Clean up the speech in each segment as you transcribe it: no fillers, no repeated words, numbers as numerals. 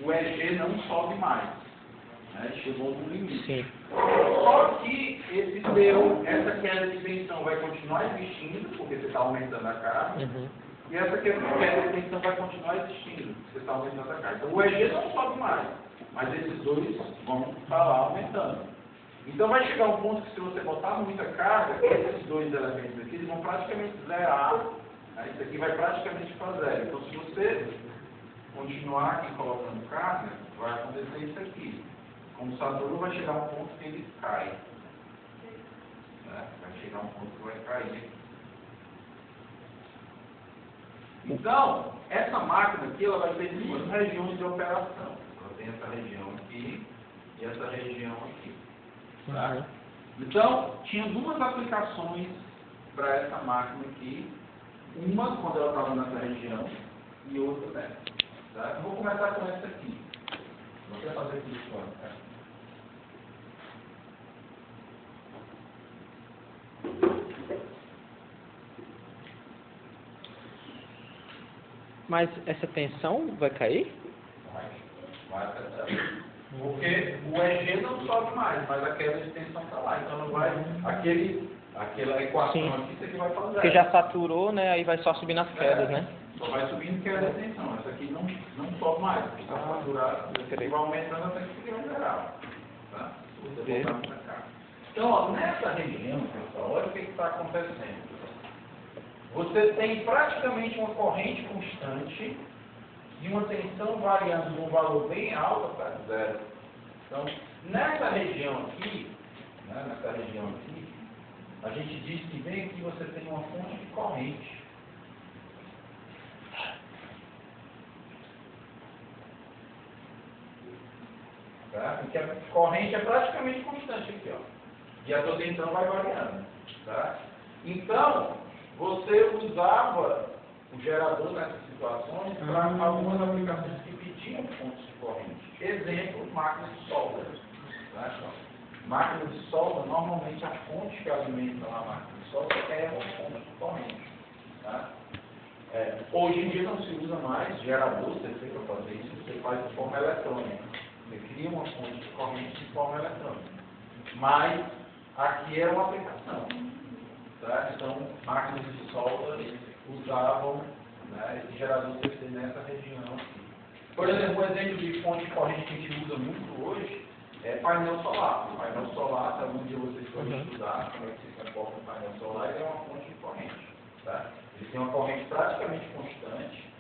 o EG não sobe mais. Né? Chegou no limite. Sim. Só que essa queda de tensão vai continuar existindo, porque você está aumentando a carga, e essa queda de tensão vai continuar existindo, porque você está aumentando a carga. Então o EG não sobe mais, mas esses dois vão estar lá aumentando. Então vai chegar um ponto que se você botar muita carga, esses dois elementos aqui eles vão praticamente zerar, né? Isso aqui vai praticamente para zero. Então se você continuar aqui colocando carga, vai acontecer isso aqui. Como o Saturno vai chegar a um ponto que ele cai. Né? Vai chegar a um ponto que vai cair. Então, essa máquina aqui ela vai ter duas regiões de operação. Ela tem essa região aqui e essa região aqui. Tá? Então, tinha duas aplicações para essa máquina aqui. Uma quando ela estava nessa região e outra nessa. Tá? Eu vou começar com essa aqui. Vou até fazer aqui de fora. Tá? Mas essa tensão vai cair? Vai até. Porque o EG não sobe mais, mas a queda de tensão está lá. Então não vai. Aquela equação Sim. aqui, isso aqui vai fazer. Porque já saturou, né? Aí vai só subir nas quedas, né? Só vai subindo queda de tensão. Essa aqui não sobe mais, porque está saturado. Essa aqui vai aumentando até que fica mineral. Tá? Você voltar para cá. Então, ó, nessa região, pessoal, olha o que está acontecendo. Você tem praticamente uma corrente constante e uma tensão variando de um valor bem alto para zero. Então, nessa região aqui, a gente diz que bem aqui você tem uma fonte de corrente. Tá? Porque a corrente é praticamente constante aqui, ó. E a tua tensão vai variando. Tá? Então, você usava o gerador nessas situações para algumas aplicações que pediam fontes de corrente. Exemplo, máquinas de solda. Tá? Máquinas de solda, normalmente a fonte que alimenta a máquina de solda é uma fonte de corrente. Tá? Hoje em dia não se usa mais gerador, você tem para fazer isso, você faz de forma eletrônica. Você cria uma fonte de corrente de forma eletrônica. Mas aqui é uma aplicação. Tá? Então, máquinas de solda usavam, né, esse gerador CC nessa região aqui. Por exemplo, um exemplo de fonte de corrente que a gente usa muito hoje é painel solar. O painel solar, se algum dia vocês forem estudar como é que se comporta o painel solar, ele é uma fonte de corrente. Tá? Ele tem uma corrente praticamente constante.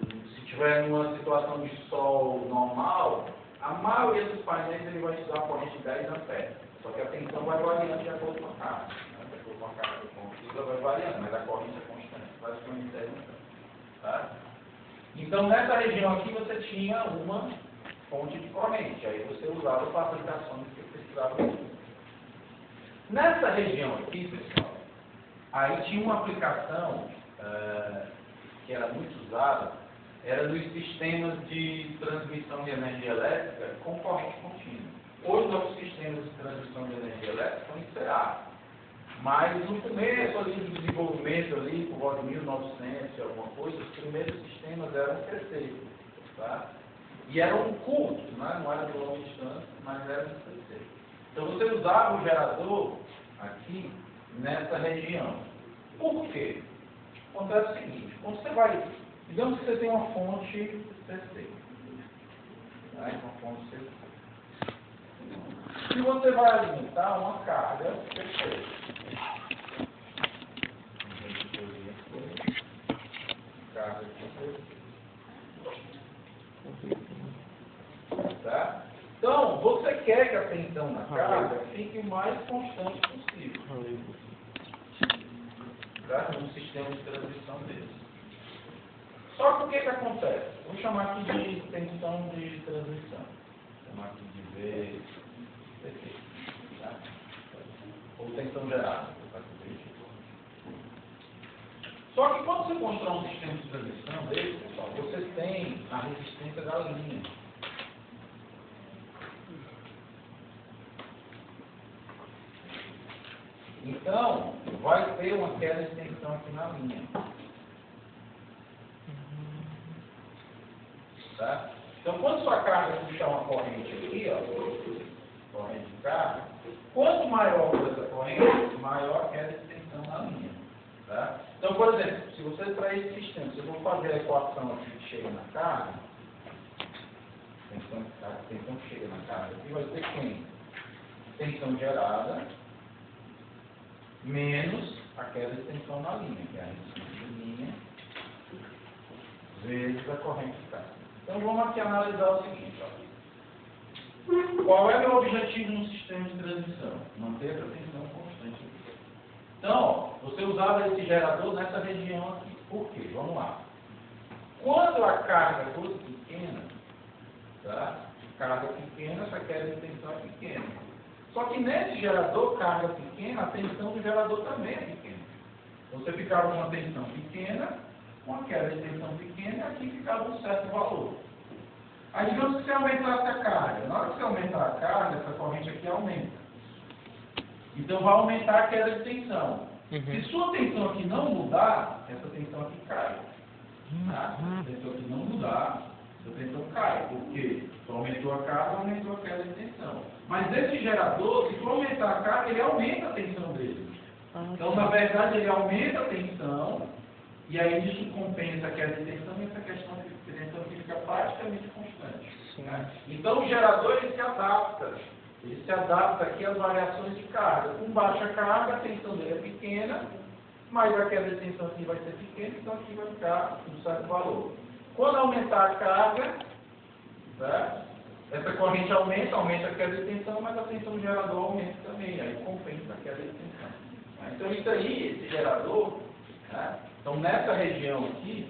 E se tiver numa situação de sol normal, a maioria dos painéis ele vai estudar uma corrente de 10 amperes. Só que a tensão vai variando de acordo com a carga. De acordo com a carga contida vai variando, mas a corrente é constante, basicamente 10 amperes. Tá? Então, nessa região aqui você tinha uma fonte de corrente. Aí você usava para aplicações que precisava disso. Nessa região aqui, pessoal, aí tinha uma aplicação que era muito usada, era nos sistemas de transmissão de energia elétrica com corrente contínua. Hoje, os sistemas de transmissão de energia elétrica são em CA. Mas no começo ali, do desenvolvimento, ali, por volta de 1900 e alguma coisa, os primeiros sistemas eram CC. Tá? E eram curtos, né? Não eram de longa distância, mas eram de CC. Então você usava o gerador aqui nessa região. Por quê? Acontece o seguinte, quando você vai, digamos que você tem uma fonte CC. Tá? Uma fonte CC. E você vai alimentar uma carga CC. Carga CC. Tá? Então, você quer que a tensão na carga fique o mais constante possível. Tá? Num sistema de transmissão desse. Só que o que acontece? Vou chamar aqui de tensão de transmissão. Vou chamar aqui de V, PT. Tá? Ou tensão gerada. Só que quando você constrói um sistema de transmissão desse, pessoal, você tem a resistência da linha. Então, vai ter uma queda de tensão aqui na linha. Tá? Então, quando sua carga puxar uma corrente aqui, ó, corrente de carga, quanto maior for essa corrente, maior a queda de tensão na linha. Tá? Então, por exemplo, se você para esse sistema, se eu vou fazer a equação aqui que chega na carga, tensão que chega na carga aqui vai ser quem? Tensão gerada menos a queda de tensão na linha, que é a resistência de linha vezes a corrente de carga. Então vamos aqui analisar o seguinte, ó. Qual é o meu objetivo no sistema de transmissão? Manter essa tensão constante. Então, ó, você usava esse gerador nessa região aqui. Por quê? Vamos lá. Quando a carga fosse pequena, tá? Carga pequena, essa queda de tensão é pequena. Só que nesse gerador, carga pequena, a tensão do gerador também é pequena. Então, você ficava com uma tensão pequena, com a queda de tensão pequena, e aqui ficava um certo valor. Aí, digamos que você aumentasse a carga. Na hora que você aumentar a carga, essa corrente aqui aumenta. Então, vai aumentar a queda de tensão. Se sua tensão aqui não mudar, essa tensão aqui cai. Tá? Se a tensão aqui não mudar, essa tensão cai. Por quê? Se aumentou a carga, aumentou a queda de tensão. Mas esse gerador, se for aumentar a carga, ele aumenta a tensão dele. Então, na verdade, ele aumenta a tensão, e aí isso compensa a queda de tensão, e essa questão de tensão fica praticamente constante. Né? Então, o gerador ele se adapta. Ele se adapta aqui às variações de carga. Com baixa carga, a tensão dele é pequena, mas a queda de tensão aqui vai ser pequena, então aqui vai ficar um certo valor. Quando aumentar a carga, tá? Essa corrente aumenta a queda de tensão, mas a tensão do gerador aumenta também, aí compensa a queda de tensão. Tá? Então isso aí, esse gerador, tá? Então nessa região aqui,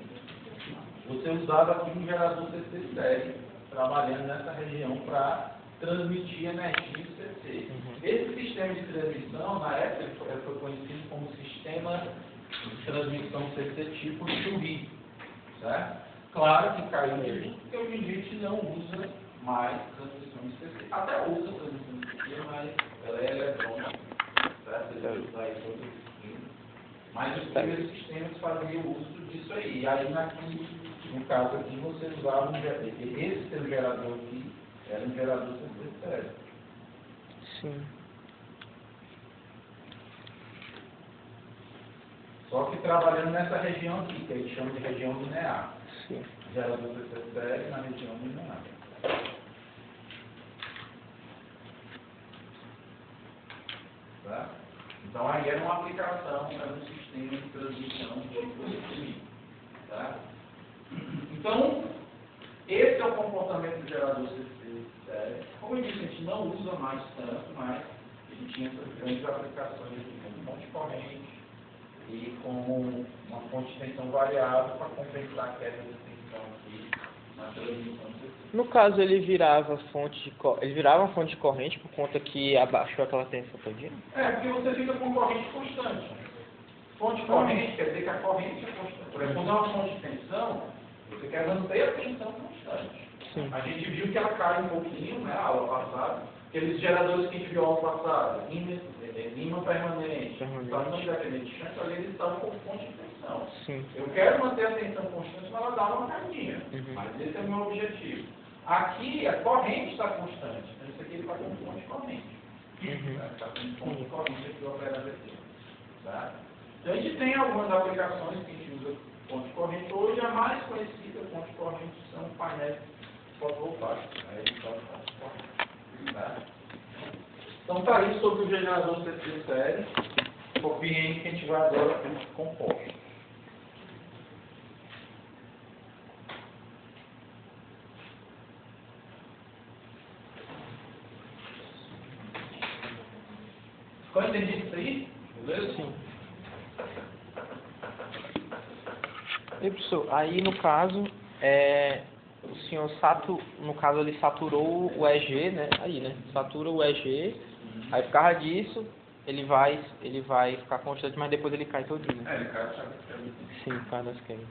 você usava aqui um gerador CC série, trabalhando nessa região para transmitir energia em CC. Esse sistema de transmissão, na época, foi conhecido como sistema de transmissão CC tipo Curie, certo? Claro que caiu mesmo, porque hoje em dia a gente não usa mais transmissão de CC. Até usa transmissão de CC, mas ela é eletrônica, certo? Você usa aí todo o sistema. Mas os primeiros sistemas faziam uso disso aí. E aí, no caso aqui, você usava esse seu gerador aqui, era um gerador CC sério. Sim. Só que trabalhando nessa região aqui, que a gente chama de região linear. Sim. Gerador CC sério na região linear. Tá? Então aí era uma aplicação, era um sistema de transmissão tipo assim. Tá? Então, esse é o comportamento do gerador CC sério. Como eu disse, a gente não usa mais tanto, mas a gente tinha essas grandes aplicações aqui, como fonte de corrente e como uma fonte de tensão variável para compensar a queda de tensão aqui na transmissão CC. No caso, ele virava uma fonte de corrente por conta que abaixou aquela tensão todinha? É, porque você fica com corrente constante. Fonte de corrente quer dizer que a corrente é constante. Por exemplo, quando é uma fonte de tensão, você quer manter a tensão constante. Sim. A gente viu que ela cai um pouquinho, né, a aula passada. Aqueles geradores que a gente viu a aula passada, ímã permanente, estação independente de chance, ali eles estavam com fonte de tensão. Sim. Eu quero manter a tensão constante, mas ela dá uma caidinha. Mas esse é o meu objetivo. Aqui, a corrente está constante. Então, isso aqui ele está com fonte de corrente. Está com fonte de corrente aqui operando aqui. Tá? Então, a gente tem algumas aplicações que a gente usa fonte de corrente. Hoje, a mais conhecida fonte de corrente são painéis fotovoltaicos. Aí, ele faz fonte de corrente. Tá? Então, está aí sobre o gerador CC série. Copiem que a gente vai agora para o composto. Ficou entendido isso aí? Beleza? Sim. E, professor, aí no caso, o senhor no caso ele saturou o EG, né? Aí, né? Satura o EG, aí por causa disso, ele vai ficar constante, mas depois ele cai todinho. É, ele cai, sabe? Sim, por causa das quedas.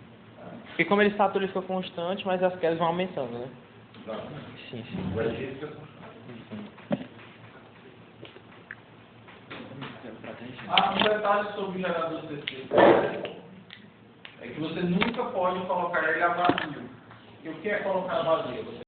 Porque como ele satura, ele fica constante, mas as quedas vão aumentando, né? Exatamente. Sim, sim. O EG fica constante. Um detalhe sobre o gerador CC é que você nunca pode colocar ele a vazio. E o que é colocar a vazio?